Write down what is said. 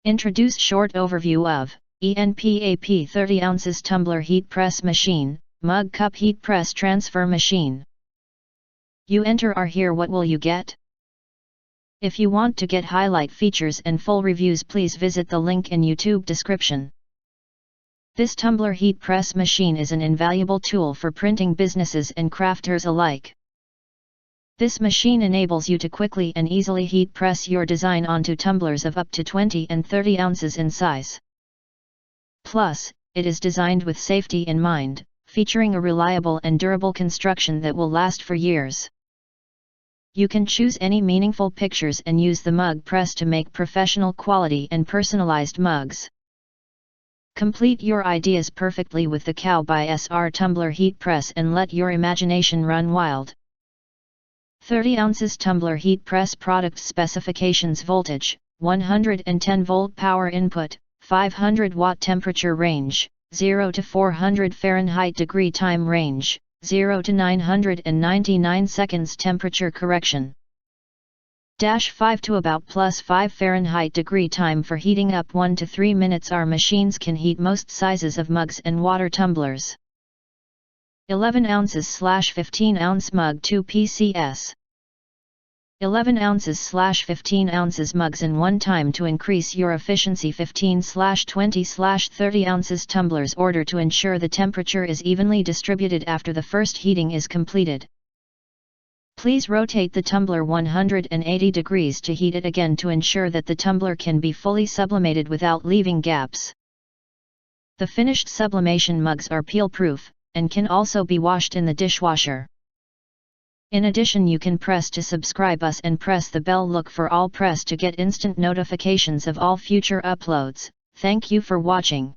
Introduce short overview of ENPAP 30 ounces tumbler heat press machine, mug cup heat press transfer machine. You enter or here, what will you get? If you want to get highlight features and full reviews, please visit the link in YouTube description. This tumbler heat press machine is an invaluable tool for printing businesses and crafters alike. This machine enables you to quickly and easily heat press your design onto tumblers of up to 20 and 30 ounces in size. Plus, it is designed with safety in mind, featuring a reliable and durable construction that will last for years. You can choose any meaningful pictures and use the mug press to make professional quality and personalized mugs. Complete your ideas perfectly with the Cow by SR tumbler heat press and let your imagination run wild. 30 ounces tumbler heat press product specifications: voltage, 110 volt power input, 500 watt temperature range, 0 to 400 Fahrenheit degree time range, 0 to 999 seconds temperature correction. -5 to about +5 Fahrenheit degree time for heating up 1 to 3 minutes. Our machines can heat most sizes of mugs and water tumblers. 11 ounces/15 ounce mug 2 PCS. 11 ounces/15 ounces mugs in one time to increase your efficiency. 15/20/30 ounces tumblers order to ensure the temperature is evenly distributed after the first heating is completed. Please rotate the tumbler 180 degrees to heat it again to ensure that the tumbler can be fully sublimated without leaving gaps. The finished sublimation mugs are peel-proof, and can also be washed in the dishwasher. In addition, you can press to subscribe us and press the bell. Look for all press to get instant notifications of all future uploads. Thank you for watching.